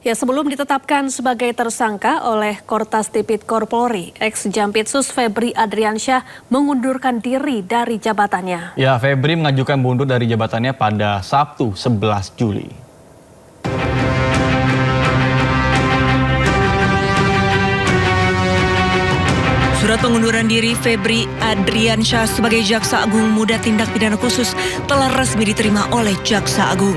Ya, sebelum ditetapkan sebagai tersangka oleh Kortas Tipikor Polri, ex-Jampitsus Febri Adriansyah mengundurkan diri dari jabatannya. Ya, Febri mengajukan mundur dari jabatannya pada Sabtu 11 Juli. Surat pengunduran diri Febri Adriansyah sebagai Jaksa Agung Muda Tindak Pidana Khusus telah resmi diterima oleh Jaksa Agung.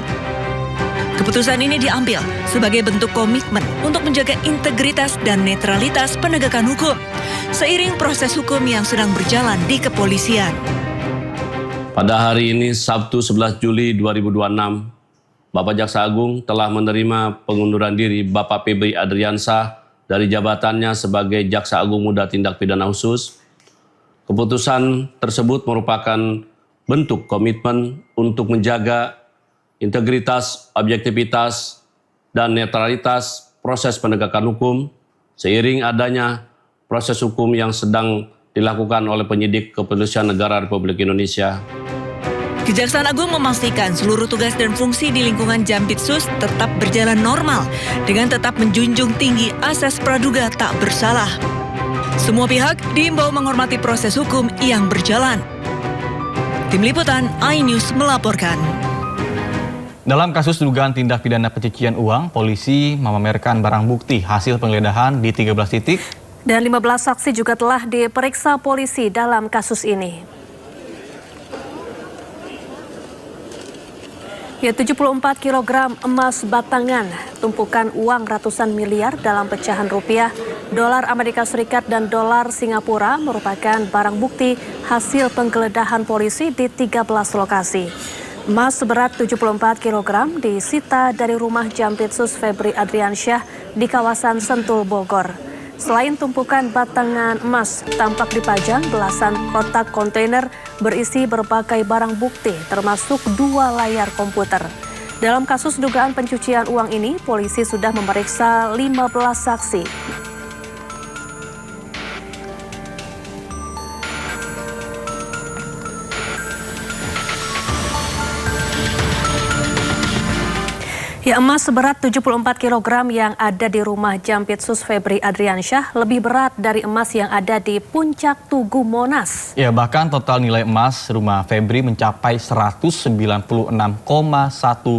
Keputusan ini diambil sebagai bentuk komitmen untuk menjaga integritas dan netralitas penegakan hukum seiring proses hukum yang sedang berjalan di kepolisian. Pada hari ini, Sabtu 11 Juli 2026, Bapak Jaksa Agung telah menerima pengunduran diri Bapak Febri Adriansyah dari jabatannya sebagai Jaksa Agung Muda Tindak Pidana Khusus. Keputusan tersebut merupakan bentuk komitmen untuk menjaga integritas, objektivitas, dan netralitas proses penegakan hukum seiring adanya proses hukum yang sedang dilakukan oleh penyidik Kepolisian Negara Republik Indonesia. Kejaksaan Agung memastikan seluruh tugas dan fungsi di lingkungan Jampitsus tetap berjalan normal dengan tetap menjunjung tinggi asas praduga tak bersalah. Semua pihak diimbau menghormati proses hukum yang berjalan. Tim Liputan iNews melaporkan. Dalam kasus dugaan tindak pidana pencucian uang, polisi memamerkan barang bukti hasil penggeledahan di 13 titik. Dan 15 saksi juga telah diperiksa polisi dalam kasus ini. Ya, 74 kg emas batangan, tumpukan uang ratusan miliar dalam pecahan rupiah, dolar Amerika Serikat dan dolar Singapura merupakan barang bukti hasil penggeledahan polisi di 13 lokasi. Emas seberat 74 kg disita dari rumah Jampitsus Febri Adriansyah di kawasan Sentul, Bogor. Selain tumpukan batangan emas, tampak dipajang belasan kotak kontainer berisi berbagai barang bukti, termasuk 2 layar komputer. Dalam kasus dugaan pencucian uang ini, polisi sudah memeriksa 15 saksi. Ya, emas seberat 74 kg yang ada di rumah Jampitsus Febri Adriansyah lebih berat dari emas yang ada di Puncak Tugu Monas. Ya, bahkan total nilai emas rumah Febri mencapai 196,1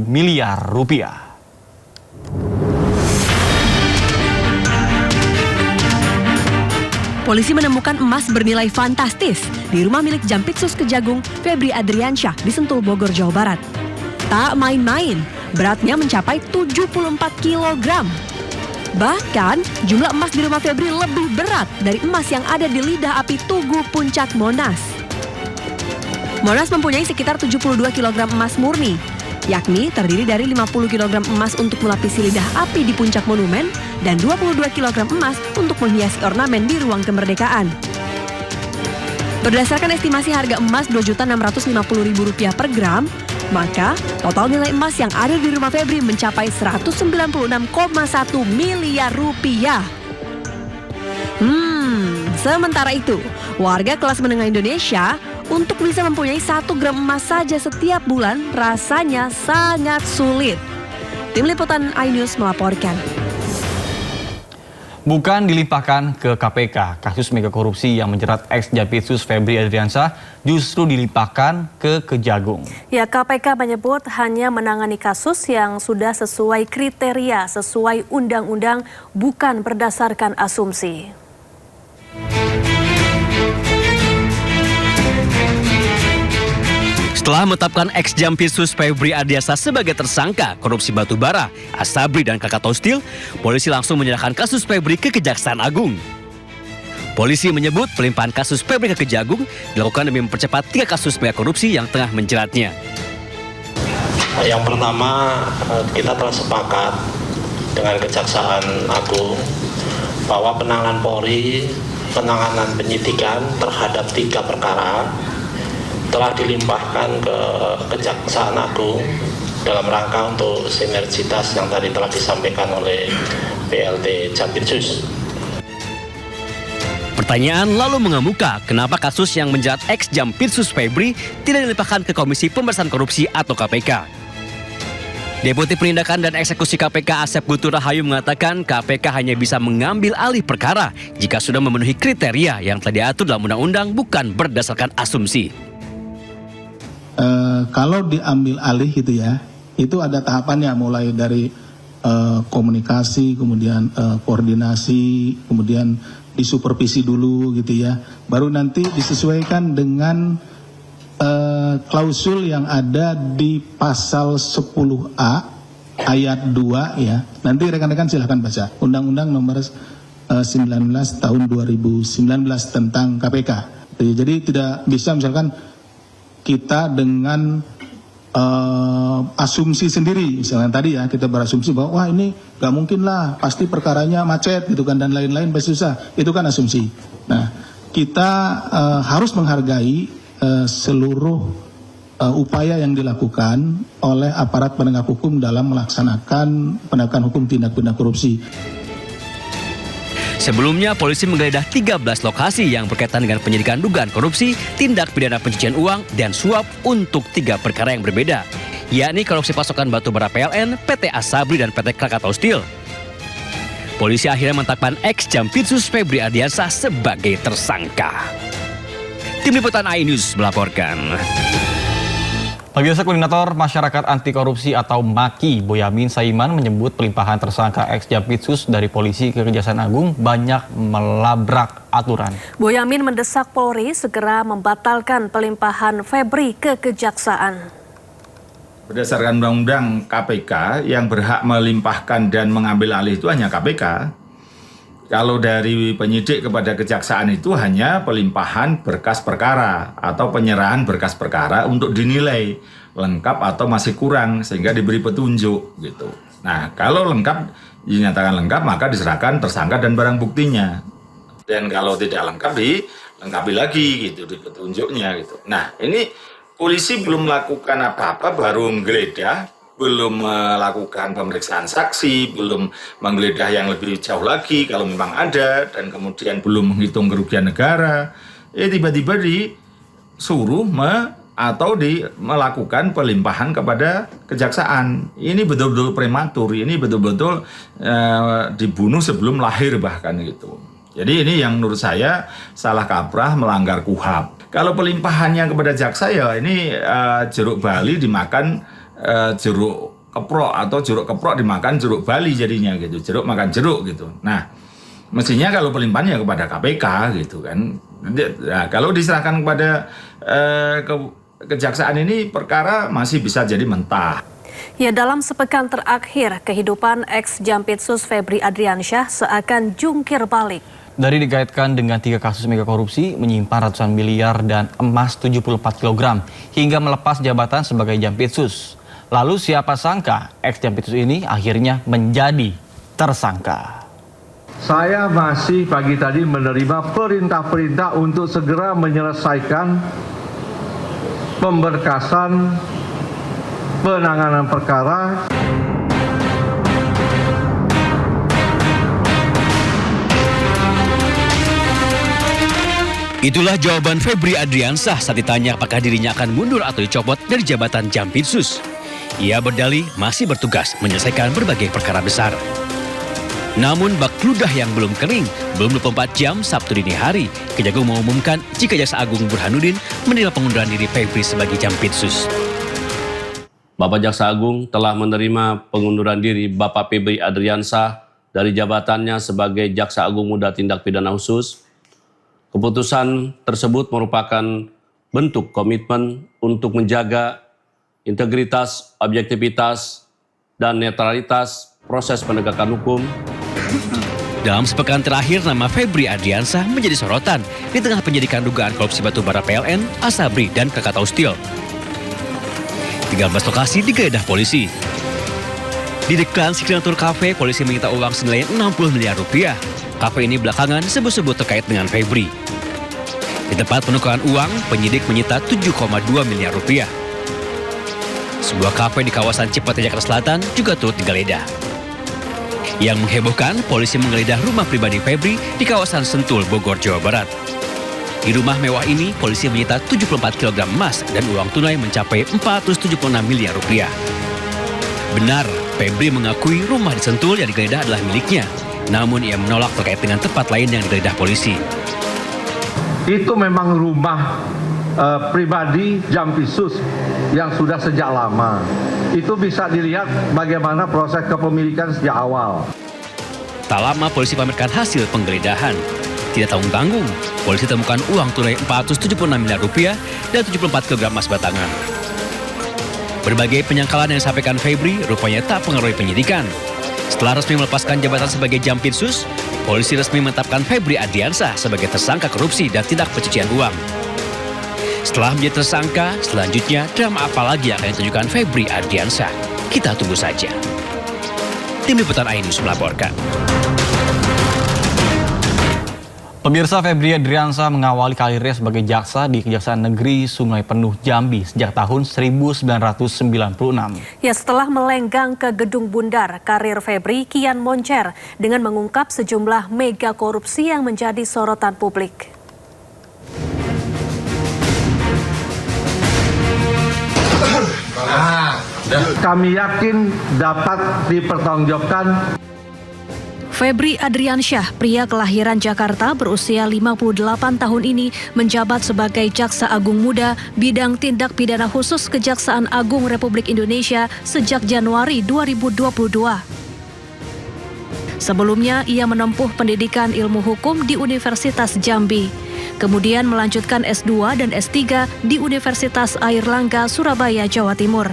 miliar rupiah. Polisi menemukan emas bernilai fantastis di rumah milik Jampitsus Kejagung Febri Adriansyah di Sentul, Bogor, Jawa Barat. Tak main-main, beratnya mencapai 74 kg. Bahkan jumlah emas di rumah Febri lebih berat dari emas yang ada di lidah api Tugu Puncak Monas. Monas mempunyai sekitar 72 kg emas murni, yakni terdiri dari 50 kg emas untuk melapisi lidah api di puncak monumen dan 22 kg emas untuk menghiasi ornamen di ruang kemerdekaan. Berdasarkan estimasi harga emas Rp2.650.000 per gram, maka total nilai emas yang ada di rumah Febri mencapai 196,1 miliar rupiah. Sementara itu, warga kelas menengah Indonesia untuk bisa mempunyai 1 gram emas saja setiap bulan rasanya sangat sulit. Tim Liputan iNews melaporkan. Bukan dilimpahkan ke KPK, kasus mega korupsi yang menjerat ex-Jampitsus Febri Adriansyah justru dilimpahkan ke Kejagung. Ya, KPK menyebut hanya menangani kasus yang sudah sesuai kriteria, sesuai undang-undang, bukan berdasarkan asumsi. Setelah menetapkan ex-Jampitsus Febri Adriansyah sebagai tersangka korupsi batubara, Asabri dan Krakatau Steel, polisi langsung menyerahkan kasus Febri ke Kejaksaan Agung. Polisi menyebut pelimpahan kasus Febri ke Kejagung dilakukan demi mempercepat 3 kasus mega korupsi yang tengah menjeratnya. Yang pertama, kita telah sepakat dengan Kejaksaan Agung bahwa penanganan Polri, penanganan penyidikan terhadap 3 perkara telah dilimpahkan ke Kejaksaan Agung dalam rangka untuk sinergitas yang tadi telah disampaikan oleh PLT Jampitsus. Pertanyaan lalu mengemuka, kenapa kasus yang menjerat ex-Jampitsus Febri tidak dilimpahkan ke Komisi Pemberantasan Korupsi atau KPK? Deputi Penindakan dan Eksekusi KPK Asep Guntur Rahayu mengatakan KPK hanya bisa mengambil alih perkara jika sudah memenuhi kriteria yang telah diatur dalam undang-undang, bukan berdasarkan asumsi. Kalau diambil alih gitu ya, itu ada tahapannya, mulai dari komunikasi, kemudian koordinasi, kemudian disupervisi dulu gitu ya, baru nanti disesuaikan dengan klausul yang ada di pasal 10A ayat 2 ya. Nanti rekan-rekan silahkan baca Undang-Undang nomor 19 tahun 2019 tentang KPK. Jadi tidak bisa misalkan kita dengan asumsi sendiri, misalnya tadi ya kita berasumsi bahwa wah ini gak mungkin lah, pasti perkaranya macet gitu kan, dan lain-lain pasti susah, itu kan asumsi. Nah, kita harus menghargai seluruh upaya yang dilakukan oleh aparat penegak hukum dalam melaksanakan penegakan hukum tindak pidana korupsi. Sebelumnya, polisi menggeledah 13 lokasi yang berkaitan dengan penyidikan dugaan korupsi, tindak pidana pencucian uang, dan suap untuk 3 perkara yang berbeda, yakni korupsi pasokan batubara PLN, PT Asabri, dan PT Krakatau Steel. Polisi akhirnya menetapkan ex-Jampitsus Febri Ardiansah sebagai tersangka. Tim Liputan iNews melaporkan. Pemirsa, Koordinator Masyarakat Anti Korupsi atau MAKI, Boyamin Saiman, menyebut pelimpahan tersangka ex-Jampitsus dari polisi ke Kejaksaan Agung banyak melabrak aturan. Boyamin mendesak Polri segera membatalkan pelimpahan Febri ke Kejaksaan. Berdasarkan Undang-Undang KPK, yang berhak melimpahkan dan mengambil alih itu hanya KPK. Kalau dari penyidik kepada kejaksaan itu hanya pelimpahan berkas perkara atau penyerahan berkas perkara untuk dinilai lengkap atau masih kurang sehingga diberi petunjuk gitu. Nah, kalau lengkap, dinyatakan lengkap, maka diserahkan tersangka dan barang buktinya. Dan kalau tidak lengkap, dilengkapi lagi gitu di petunjuknya gitu. Nah, ini polisi belum melakukan apa-apa, baru menggeledah, belum melakukan pemeriksaan saksi, belum menggeledah yang lebih jauh lagi kalau memang ada, dan kemudian belum menghitung kerugian negara. Tiba-tiba disuruh melakukan pelimpahan kepada kejaksaan. Ini betul-betul prematur, ini betul-betul dibunuh sebelum lahir bahkan gitu. Jadi ini yang menurut saya salah kaprah, melanggar KUHAP. Kalau pelimpahannya kepada jaksa ya ini jeruk Bali dimakan jeruk keprok, atau jeruk keprok dimakan jeruk Bali jadinya gitu, jeruk makan jeruk gitu. Nah, mestinya kalau pelimpahannya kepada KPK gitu kan. Nah, kalau diserahkan kepada kejaksaan ini perkara masih bisa jadi mentah. Ya, dalam sepekan terakhir, kehidupan ex-Jampitsus Febri Ardiansyah seakan jungkir balik. Dari dikaitkan dengan 3 kasus mega korupsi, menyimpan ratusan miliar dan emas 74 kg, hingga melepas jabatan sebagai Jampitsus. Lalu siapa sangka ex-Jampitsus ini akhirnya menjadi tersangka. Saya masih pagi tadi menerima perintah-perintah untuk segera menyelesaikan pemberkasan penanganan perkara. Itulah jawaban Febri Ardiansah saat ditanya apakah dirinya akan mundur atau dicopot dari jabatan Jampitsus. Ia berdalih masih bertugas menyelesaikan berbagai perkara besar. Namun bak ludah yang belum kering, belum 24 jam Sabtu dini hari, Kejagung mengumumkan jika Jaksa Agung Burhanuddin menerima pengunduran diri Febri sebagai Jampitsus. Bapak Jaksa Agung telah menerima pengunduran diri Bapak Febri Ardiansah dari jabatannya sebagai Jaksa Agung Muda Tindak Pidana Khusus. Keputusan tersebut merupakan bentuk komitmen untuk menjaga integritas, objektivitas, dan netralitas proses penegakan hukum. Dalam sepekan terakhir, nama Febri Ardiansah menjadi sorotan di tengah penyidikan dugaan korupsi batubara PLN, Asabri, dan Krakatau Steel. 13 lokasi digeledah polisi. Di Deklan Signature Cafe, polisi menyita uang senilai 60 miliar rupiah. Kafe ini belakangan sebut-sebut terkait dengan Febri. Di tempat penukaran uang, penyidik menyita 7,2 miliar rupiah. Sebuah kafe di kawasan Cipete, Jakarta Selatan juga turut digeledah. Yang menghebohkan, polisi menggeledah rumah pribadi Febri di kawasan Sentul, Bogor, Jawa Barat. Di rumah mewah ini, polisi menyita 74 kg emas dan uang tunai mencapai 476 miliar rupiah. Benar, Febri mengakui rumah di Sentul yang digeledah adalah miliknya. Namun ia menolak terkait dengan tempat lain yang digeledah polisi. Itu memang rumah pribadi Jampitsus yang sudah sejak lama. Itu bisa dilihat bagaimana proses kepemilikan sejak awal. Tak lama polisi pamerkan hasil penggeledahan. Tidak tanggung-tanggung, polisi temukan uang tunai 476 miliar rupiah dan 74 kg emas batangan. Berbagai penyangkalan yang disampaikan Febri rupanya tak pengaruhi penyidikan. Setelah resmi melepaskan jabatan sebagai Jampitsus, polisi resmi menetapkan Febri Adriansah sebagai tersangka korupsi dan tindak pencucian uang. Setelah menjadi tersangka, selanjutnya drama apa lagi yang akan ditunjukkan Febri Adriansah? Kita tunggu saja. Tim Liputan iNews melaporkan. Pemirsa, Febri Adriansah mengawali karirnya sebagai jaksa di Kejaksaan Negeri Sungai Penuh Jambi sejak tahun 1996. Ya, setelah melenggang ke Gedung Bundar, karir Febri kian moncer dengan mengungkap sejumlah mega korupsi yang menjadi sorotan publik. Kami yakin dapat dipertanggungjawabkan. Febri Adriansyah, pria kelahiran Jakarta berusia 58 tahun ini menjabat sebagai Jaksa Agung Muda bidang tindak pidana khusus Kejaksaan Agung Republik Indonesia sejak Januari 2022. Sebelumnya, ia menempuh pendidikan ilmu hukum di Universitas Jambi. Kemudian melanjutkan S2 dan S3 di Universitas Airlangga, Surabaya, Jawa Timur.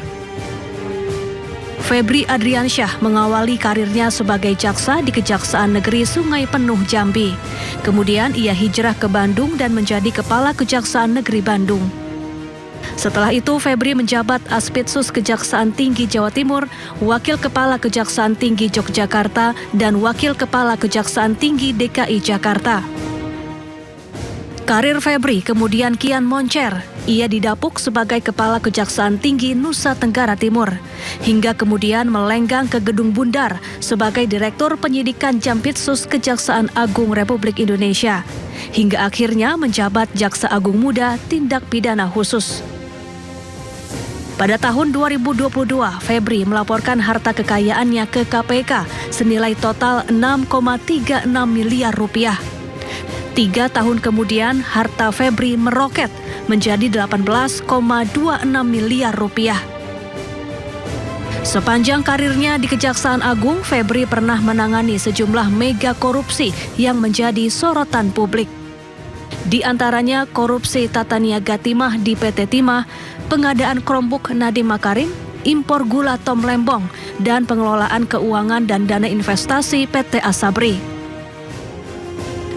Febri Adriansyah mengawali karirnya sebagai jaksa di Kejaksaan Negeri Sungai Penuh Jambi. Kemudian ia hijrah ke Bandung dan menjadi Kepala Kejaksaan Negeri Bandung. Setelah itu, Febri menjabat Aspitsus Kejaksaan Tinggi Jawa Timur, Wakil Kepala Kejaksaan Tinggi Yogyakarta, dan Wakil Kepala Kejaksaan Tinggi DKI Jakarta. Karir Febri kemudian kian moncer. Ia didapuk sebagai Kepala Kejaksaan Tinggi Nusa Tenggara Timur, hingga kemudian melenggang ke Gedung Bundar sebagai Direktur Penyidikan Jampitsus Kejaksaan Agung Republik Indonesia, hingga akhirnya menjabat Jaksa Agung Muda Tindak Pidana Khusus. Pada tahun 2022, Febri melaporkan harta kekayaannya ke KPK senilai total 6,36 miliar rupiah. 3 tahun kemudian, harta Febri meroket menjadi 18,26 miliar rupiah. Sepanjang karirnya di Kejaksaan Agung, Febri pernah menangani sejumlah mega korupsi yang menjadi sorotan publik. Di antaranya korupsi tata niaga timah di PT Timah, pengadaan Chromebook Nadiem Makarim, impor gula Tom Lembong, dan pengelolaan keuangan dan dana investasi PT Asabri.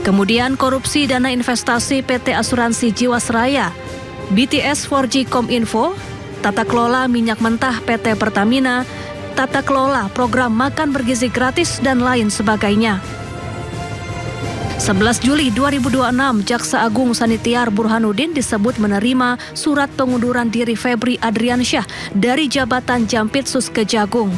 Kemudian korupsi dana investasi PT Asuransi Jiwasraya, BTS 4G Kominfo, tata kelola minyak mentah PT Pertamina, tata kelola program makan bergizi gratis, dan lain sebagainya. 11 Juli 2026, Jaksa Agung Sanitiar Burhanuddin disebut menerima surat pengunduran diri Febri Adriansyah dari jabatan Jampitsus Kejagung.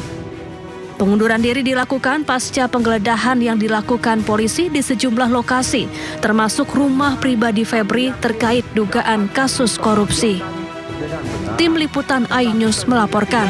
Pengunduran diri dilakukan pasca penggeledahan yang dilakukan polisi di sejumlah lokasi, termasuk rumah pribadi Febri terkait dugaan kasus korupsi. Tim Liputan iNews melaporkan.